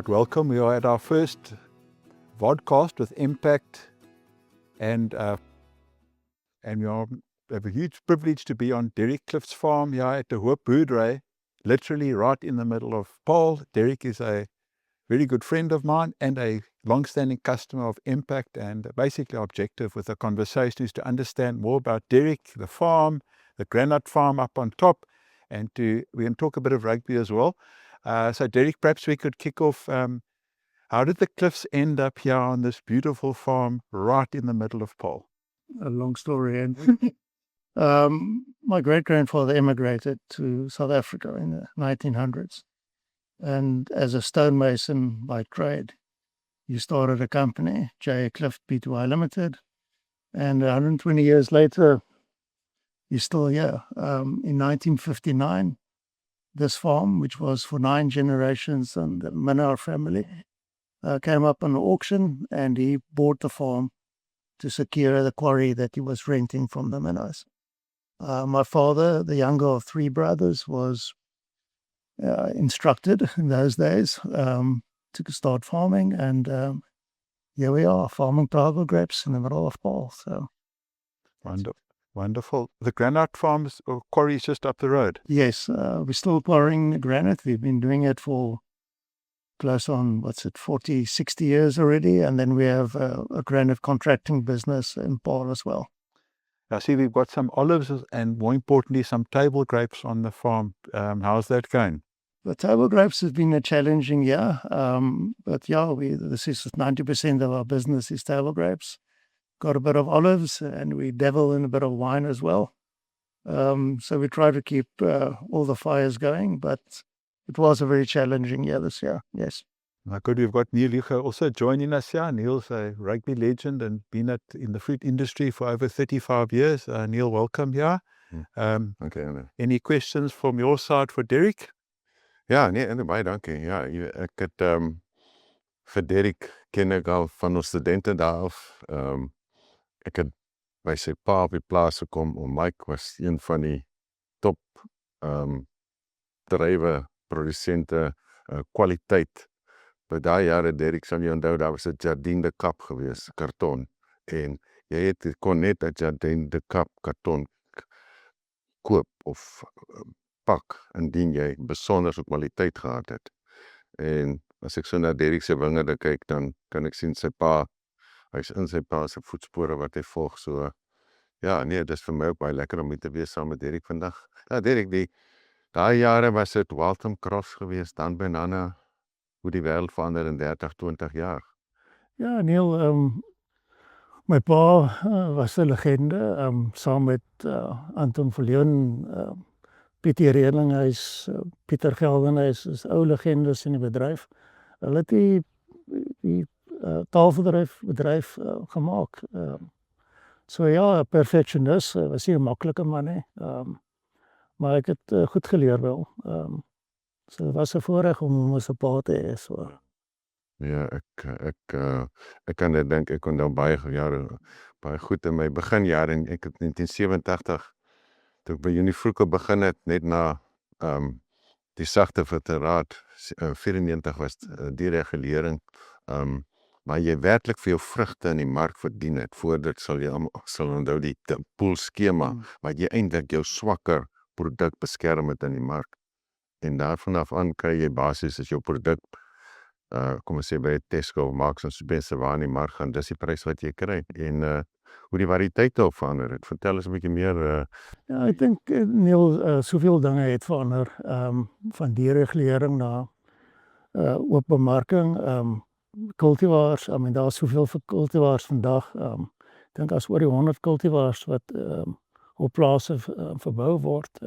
Scott, welcome. We are at our first vodcast with Impact, and we have a huge privilege to be on Derek Cliff's farm here at the Hoop Boerdery, literally right in the middle of Paarl. Derek is a very good friend of mine and a long-standing customer of Impact, and basically our objective with the conversation is to understand more about Derek, the farm, the granite farm up on top, and we can talk a bit of rugby as well. So Derek, perhaps we could kick off. How did the Cliffs end up here on this beautiful farm right in the middle of Paarl? A long story. And my great-grandfather emigrated to South Africa in the 1900s. And as a stonemason by trade, he started a company, J. Cliff Pty Limited. And 120 years later, he's still here. In 1959, this farm, which was for 9 generations and the Minnar family, came up on auction, and he bought the farm to secure the quarry that he was renting from the Minnars. My father, the younger of 3 brothers, was instructed in those days to start farming, and here we are, farming tribal grapes in the middle of Paarl. So Wonderful. The granite farms or quarry is just up the road. Yes, we're still quarrying granite. We've been doing it for close on, 40, 60 years already. And then we have a granite contracting business in Paarl as well. I see we've got some olives and, more importantly, some table grapes on the farm. How's that going? The table grapes has been a challenging year. But yeah, this is 90% of our business is table grapes. Got a bit of olives, and we dabble in a bit of wine as well. So we try to keep all the fires going, but it was a very challenging year this year, yes. Good, we've got Neil Hugo also joining us here. Neil's a rugby legend and been in the fruit industry for over 35 years. Neil, welcome here. Okay. Any questions from your side for Derek? Ja, nee, baie dankie. Ja, ek het vir Derek ken ek al van ons studente daar af. Ek het by sy pa op die plaas gekom, en Mike was een van die top drywe, produsente, kwaliteit. By daai jare, Derek, sal jy onthou, daar was 'n Jardine de Cap gewees, karton. En jy kon net 'n Jardine de Cap karton koop of pak, indien jy besondere kwaliteit gehad het. En as ek so na Derek se wingerde kyk, dan kan ek sien sy pa, hy's in sy pa se voetspore wat hy volg. So ja, nee, dis vir my ook baie lekker om hier te wees saam met Derek vandag. Ja, Derek, daai jare was dit Waltham Cross geweest, dan Banana, hoe die wêreld verander in 30, 20 jaar. Ja, Neil, my pa was 'n legende, saam met Anton Viljoen, Pieter Redlinghuis, Pieter Geldenhuis, is ou legendes in die bedryf. Hulle het die taalbedryf gemaak. So ja, perfectionist, was nie 'n maklike man nie. Maar ek het goed geleer wel. So dit was 'n voorreg om as 'n pa te hê. So. Ja, ek kan net dink, ek kon nou baie jare, baie goed in my beginjare, en ek het 1987, toe ek by Unifruco begin het, net na die sagte veteraat, 94 was die regulering, maar jy werklik vir jou vrugte in die mark verdien het, voordat sal onthou die pool skema, waar jy eintlik jou swakker produk beskerm het in die mark. En daarvan af aan kry jy basies as jou produk, kom ons sê by Tesco of Marks and Spencer waar in die mark gaan, dis die prys wat jy kry. En hoe die variëteite ook verander het. Vertel ons 'n bietjie meer. Ja, ek dink, Neil, soveel dinge het verander, van deregulering na openmarking, cultivars. Daar is soveel vir cultivars vandag. Ek dink as oor die 100 cultivars wat op plase verbou word.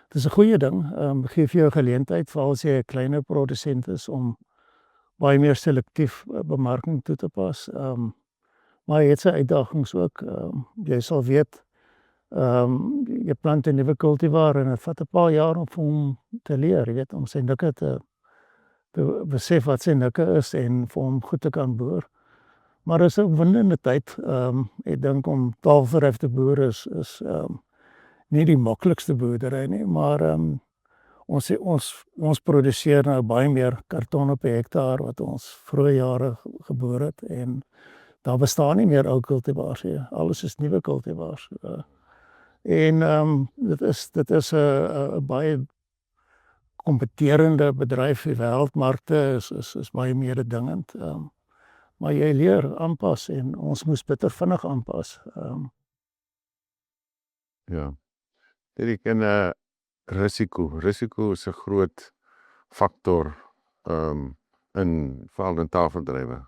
Dit is 'n goeie ding, gee vir jou geleentheid, veral as jy 'n kleiner produsent is, om baie meer selektief bemarking toe te pas. Maar jy het sy uitdagings ook. Jy sal weet, jy plant 'n nuwe cultivar en dit vat 'n paar jaar om hom te leer, jy weet, om sy nikke te besef wat sy nikke is en vir hom goed te kan boer. Maar dit is 'n opwindende tyd. Ek dink om taalbedryf te boer is nie die maklikste boerdery nie, maar Ons produseer nou baie meer karton op 'n hektaar wat ons vroeë jare geboor het en daar bestaan nie meer ou kultivars nie. Alles is nuwe kultivars. En dit is 'n baie kompeterende bedryf. Die wêreldmarkte is baie mededingend. Maar jy leer aanpas en ons moes bitter vinnig aanpas. Ja. Dit en risiko. Risiko is 'n groot faktor in veral in taalbedrywe.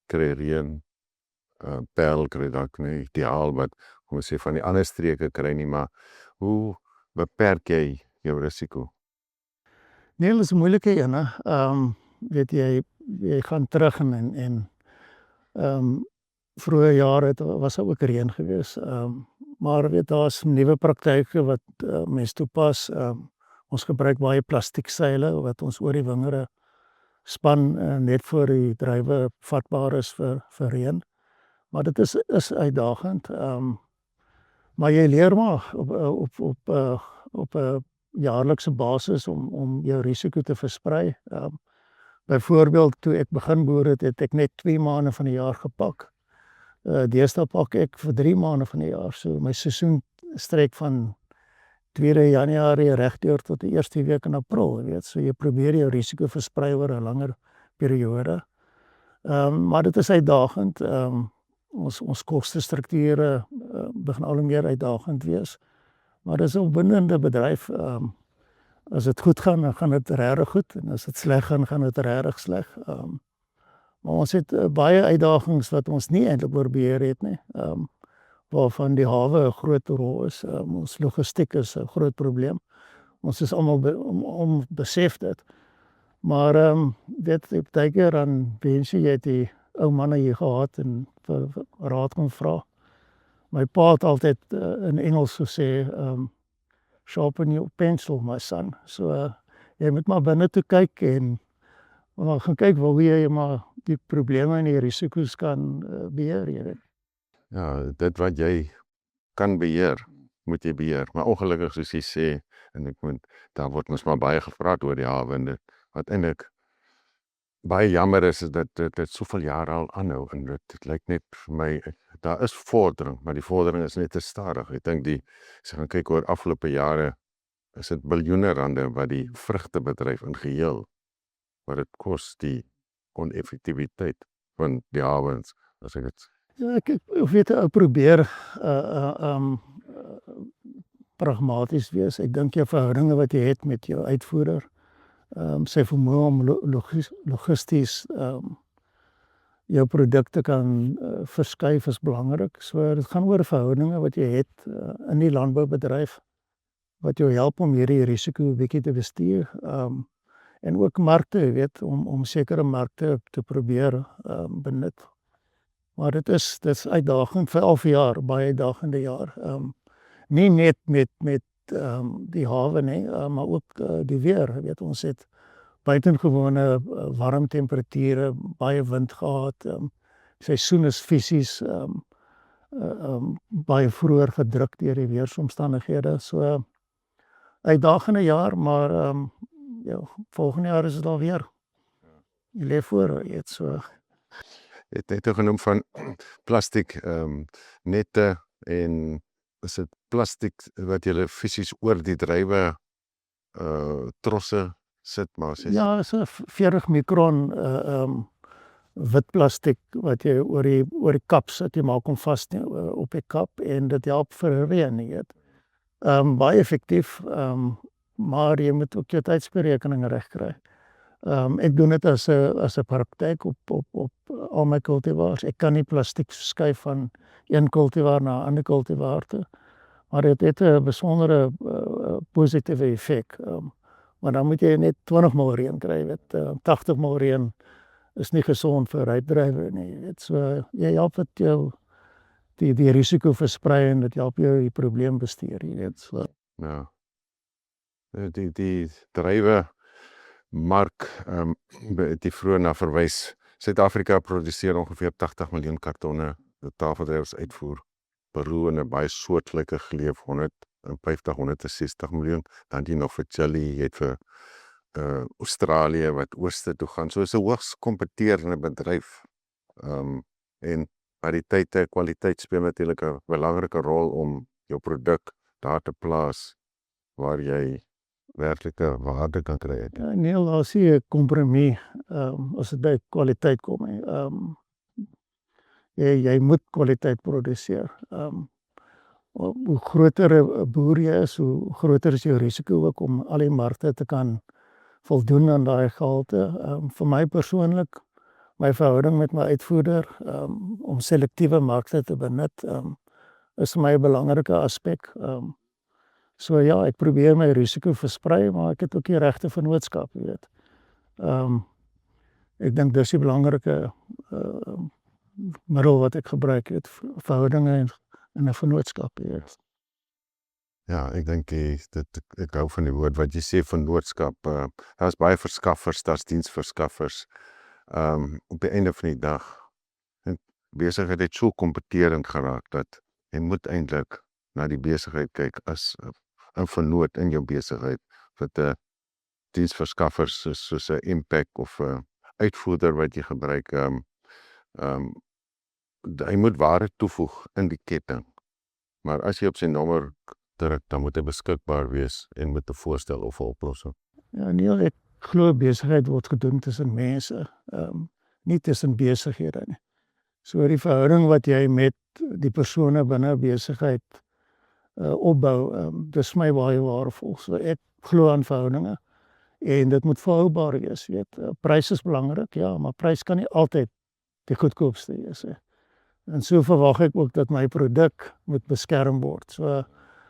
Kry reën, pel kry dalk nie ideaal wat kom ons sê van die ander streke kry nie, maar hoe beperk jy jou risiko? Nee, dit is 'n moeilike een, hè. Weet jy gaan terug en vroeë jare was daar ook reën gewees. Maar weet daar's nuwe praktyke wat mense toepas. Ons gebruik baie plastiek seile wat ons oor die wingerde span net voor die druiwe vatbaar is vir reën. Maar dit is uitdagend. Maar jy leer maar op 'n jaarlikse basis om jou risiko te versprei. Byvoorbeeld toe ek begin boer het ek net 2 maande van die jaar gepak. Deesdae pak ek vir 3 maande van die jaar. So my seisoen strek van 2 Januarie regdeur tot die eerste week in April, weet. So jy probeer jou risiko versprei oor 'n langer periode. Maar dit is uitdagend. Ons kostestrukture begin al hoe meer uitdagend wees. Maar dis 'n opwindende bedryf. As dit goed gaan, dan gaan dit regtig goed en as dit sleg gaan dit regtig sleg. Maar ons het baie uitdagings wat ons nie eintlik oor beheer het nie. Waarvan die hawe 'n groot rol is. Ons logistiek is 'n groot probleem. Ons is almal besef dit. Maar weet baie keer dan wens jy het die ou manne hier gehad en vir raad kon vra. My pa het altyd in Engels gesê, sharpen your pencil, my son. So jy moet maar binne toe kyk en maar gaan kyk hoe jy maar die probleme en die risiko's kan beheer, jy weet. Ja, dit wat jy kan beheer, moet jy beheer. Maar ongelukkig soos jy sê, en daar word mos maar baie gepraat oor die hawe en dit wat eintlik baie jammer is dat dit soveel jare al aanhou en dit lyk net vir my, daar is vordering, maar die vordering is net te stadig. Ek dink as jy gaan kyk oor afgelope jare, is dit biljoene rande wat die vrugtebedryf in geheel, wat dit kos, die oneffektiwiteit van die hawens, as ek dit. Ja, ek weet ou probeer pragmaties wees. Ek dink jou verhoudinge wat jy het met jou uitvoerder, sy vermoë om logisties jou produkte kan verskuif is belangrik. So dit gaan oor verhoudinge wat jy het in die landboubedryf wat jou help om hierdie risiko 'n bietjie te bestuur. En ook markte, weet, om sekere markte te probeer benut. Maar dit is uitdagend vir al jaar, baie uitdagende jaar. Nie net met die hawe nie, maar ook die weer. Weet, ons het buitengewone warm temperature, baie wind gehad. Seisoen is fisies baie vroeër gedruk deur die weeromstandighede. So uitdagende jaar, maar ja, volgende jaar is dit al weer. Jy leef voor, weet, so. Jy het net genoem van plastiek nette en is dit plastiek wat jy fisies oor die druiwe trosse sit, maar sê. Ja, is 'n 40 mikron wit plastiek wat jy oor die kap sit, jy maak hom vas op die kap en dit help vir reën, jy weet. Baie effektief, maar jy moet ook jou tydsberekening reg kry. Ek doen dit as 'n praktyk op al my kultivars. Ek kan nie plastiek skuif van een kultivar na 'n ander kultivar toe, maar dit het 'n besondere positiewe effek. Maar dan moet jy net 20 mil reën kry, weet. 80 mil reën is nie gesond vir rypdruiwe nie, weet. So jy help dit jou die risiko versprei en dit help jou die probleem bestuur, jy weet. So. Ja. Die druiwe mark die vroeër na verwys. Suid-Afrika produseer ongeveer 80 miljoen kartonne tafelsdruiwes uitvoer. Peru en 'n baie soortgelyke geleef 100 50, 160 miljoen, dan jy nog vir Chile, jy het vir Australië wat ooste toe gaan. So is 'n hoogs kompeterende bedryf. En variëteite, kwaliteit speel natuurlik 'n belangrike rol om jou produk daar te plaas waar jy werklike waarde kan kry. Ja, Neil, daar is nie 'n kompromie as dit by kwaliteit kom nie. Jy moet kwaliteit produseer. Hoe groter 'n boer jy is, hoe groter is jou risiko ook om al die markte te kan voldoen aan daai gehalte. Vir my persoonlik, my verhouding met my uitvoerder, om selektiewe markte te benut, is vir my 'n belangrike aspek. So ja, ek probeer my risiko versprei, maar ek het ook die regte vennootskap, jy weet. Ek dink dis die belangrike middel wat ek gebruik het, verhoudinge en 'n vennootskap, jy weet. Ja, ek dink ek hou van die woord wat jy sê, vennootskap. Daar's baie verskaffers, daar's diensverskaffers. Op die einde van die dag, besigheid het so kompeterend geraak dat jy moet eintlik na die besigheid kyk as 'n vennoot in jou besigheid. Wat diensverskaffers soos 'n Impact of 'n uitvoerder wat jy gebruik, hy moet waarde toevoeg in die ketting. Maar as jy op sy nommer druk, dan moet hy beskikbaar wees en met 'n voorstel of 'n oplossing. Ja, Neil, ek glo besigheid word gedoen tussen mense, nie tussen besighede nie. So die verhouding wat jy met die persone binne 'n besigheid opbou, dis vir my baie waardevol. So ek glo aan verhoudinge en dit moet volhoubaar wees, weet. Prys is belangrik, ja, maar prys kan nie altyd die goedkoopste wees nie. En so verwag ek ook dat my produk moet beskerm word. So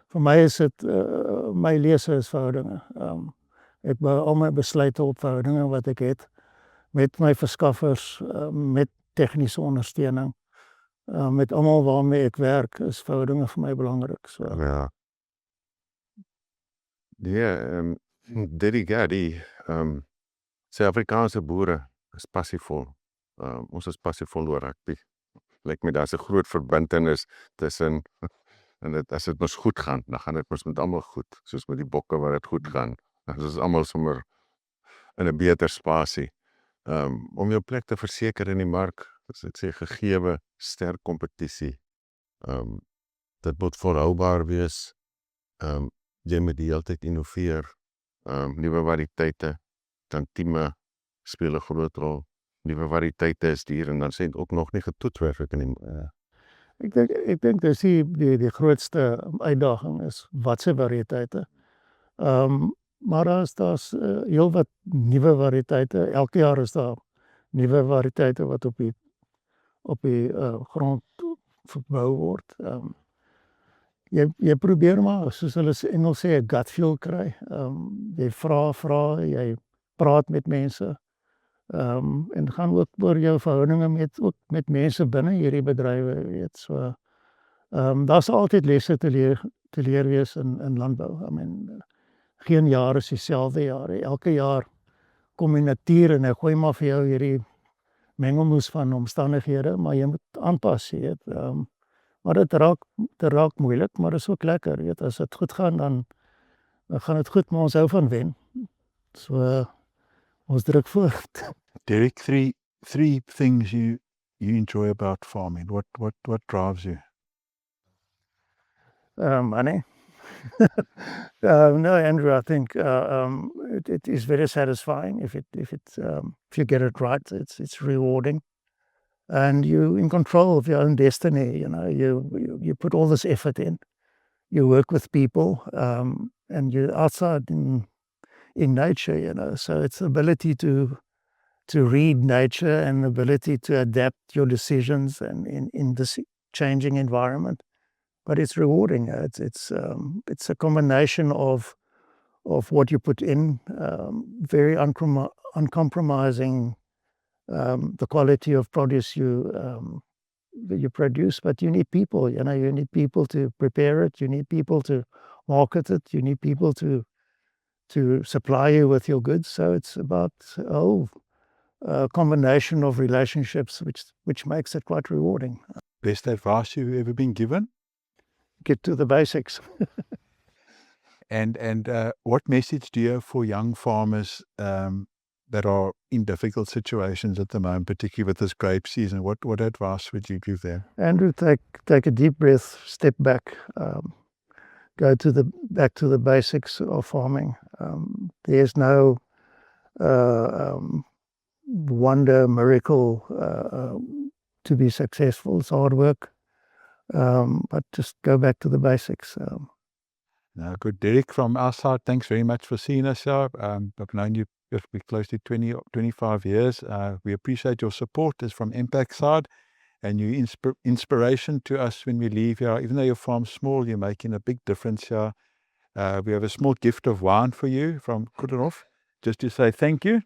vir my is dit my lese is verhoudinge. Ek bou al my besluite op verhoudinge wat ek het met my verskaffers, met tegniese ondersteuning, met almal waarmee ek werk, is verhoudinge vir my belangrik. So Ja. Die Suid-Afrikaanse boere is passievol. Ons is passievol oor rugby. Lyk my daar's 'n groot verbintenis tussen en as dit mos goed gaan, dan gaan dit mos met almal goed, soos met die bokke waar dit goed gaan. Dan is almal sommer in 'n beter spasie. Om jou plek te verseker in die mark, as ek sê gegeewe sterk kompetisie. Dit moet volhoubaar wees. Jy moet die hele tyd innoveer. Nuwe variëteite, tantieme speel 'n groot rol. Nuwe variëteite is duur en dan sê ook nog nie getoets werklik in die ek dink dis die grootste uitdaging is watse variëteite. Maar daar's heelwat nuwe variëteite. Elke jaar is daar nuwe variëteite wat op die grond verbou word. Jy probeer maar, soos hulle Engels sê, 'n gut feel kry. Jy vra, jy praat met mense. En gaan ook oor jou verhoudinge met mense binne hierdie bedrywe, weet. So daar's altyd lesse te leer wees in landbou. I mean, geen jaar is dieselfde jaar. Elke jaar kom die natuur en hy gooi maar vir jou hierdie mengelmoes van omstandighede, maar jy moet aanpas, jy weet. Maar dit raak moeilik, maar dit is ook lekker, weet. As dit goed gaan, dan gaan dit goed, maar ons hou van wen. So ons druk voort. Derek, three things you enjoy about farming. What drives you? Money. No, Andrew, I think it is very satisfying if you get it right. It's rewarding, and you're in control of your own destiny. You know, you put all this effort in. You work with people, and you're outside in nature. You know, so it's the ability to read nature and the ability to adapt your decisions and in this changing environment. But it's rewarding. It's a combination of what you put in, very uncompromising, the quality of produce you produce. But you need people. You know, you need people to prepare it. You need people to market it. You need people to supply you with your goods. So it's about a combination of relationships, which makes it quite rewarding. Best advice you've ever been given? Get to the basics. And what message do you have for young farmers that are in difficult situations at the moment, particularly with this grape season? What advice would you give them? Andrew, take a deep breath, step back, go back to the basics of farming. There's no wonder, miracle to be successful. It's hard work, but just go back to the basics. No, good. Derek, from our side, thanks very much for seeing us here. I've known you for close to 20 or 25 years. We appreciate your support as from Impact side, and your inspiration to us when we leave here. Even though your farm's small, you're making a big difference here. We have a small gift of wine for you from Kudenhof, just to say thank you.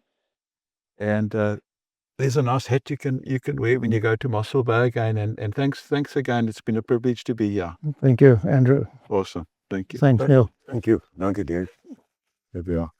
And there's a nice hat you can wear when you go to Mossel Bay again. And thanks again. It's been a privilege to be here. Thank you, Andrew. Awesome. Thank you. Thanks, Neil. Thank you. Dank je, Dirk. Here we are.